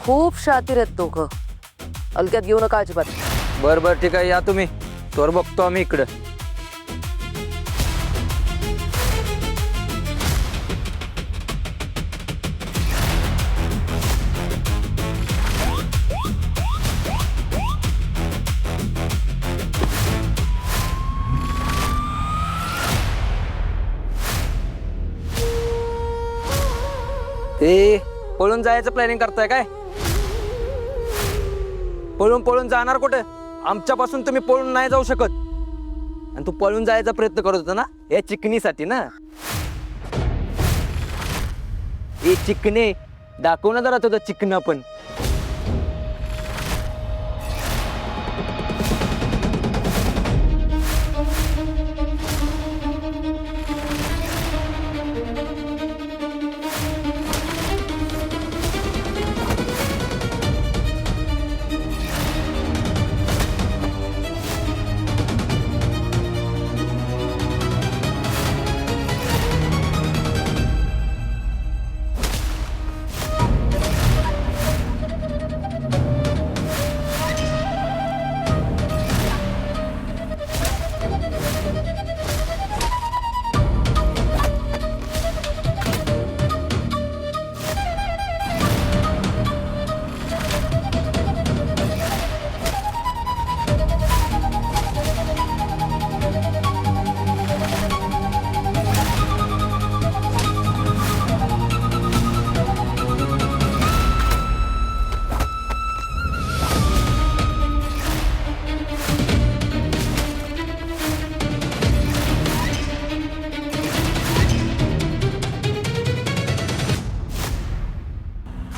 खूप शातीर आहेत दोघं. हलक्यात घेऊ नका अजिबात. बर बर ठीक आहे, या तुम्ही. तोवर बघतो आम्ही इकडं. ते पळून जायचं प्लॅनिंग करताय काय? पळून पळून जाणार कुठे? आमच्यापासून तुम्ही पळून नाही जाऊ शकत. आणि तू पळून जायचा प्रयत्न करत होता ना, या चिकनीसाठी ना. हे चिकने दाखव ना जरा तुझं चिकन पण.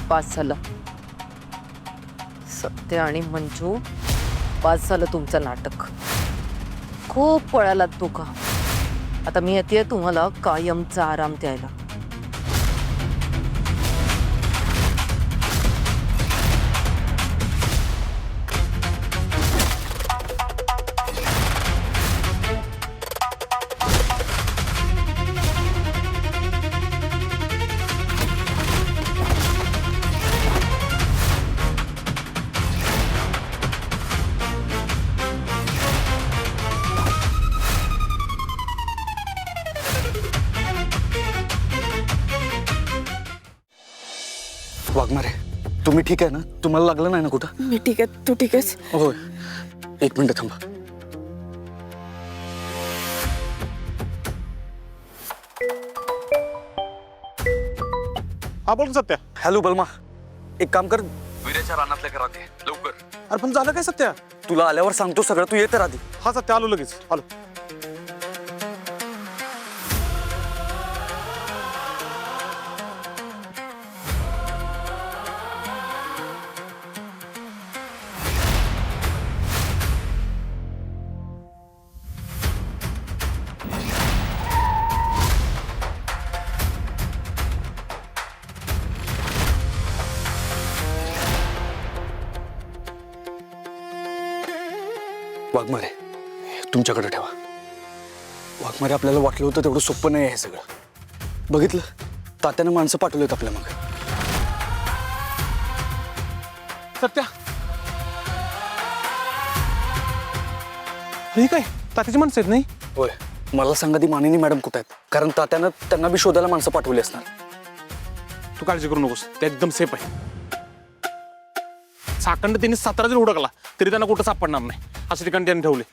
पास झालं. सत्य आणि मंजू, पास झालं तुमचं नाटक. खूप पळालात दोघं. आता मी येते तुम्हाला कायमचा आराम द्यायला. वाघमारे, तुम्ही ठीक आहे ना? तुम्हाला लागलं नाही ना कुठं? मी ठीक आहे. तू ठीक आहेस? होय. एक मिनिट थांबा. हा बोल सत्या. हॅलो बलमा, एक काम कर, विरेच्या रानातल्या घरात ये लवकर. अरे पण झालं काय सत्या? तुला आल्यावर सांगतो सगळं, तू येत आधी. हा सत्या, आलो लगेच आलो. वाघमारे, तुमच्याकडे ठेवा. वाघमारे, आपल्याला वाटलं होतं तेवढं सोपं नाही आहे हे सगळं. बघितलं, तात्यानं माणसं पाठवलेत आपल्या मग. सत्या, हे काय तात्याची माणसं आहेत नाही? होय. मला सांगा ती मानिनी मॅडम कुठे आहेत? कारण तात्यानं त्यांना बी शोधायला माणसं पाठवली असणार. तू काळजी करू नकोस, ते एकदम सेफ आहे. साखंड त्यांनी 17 जरी हुडकला तरी त्यांना कुठं सापडणार नाही, असं ठिकाणी त्यांनी ठेवले.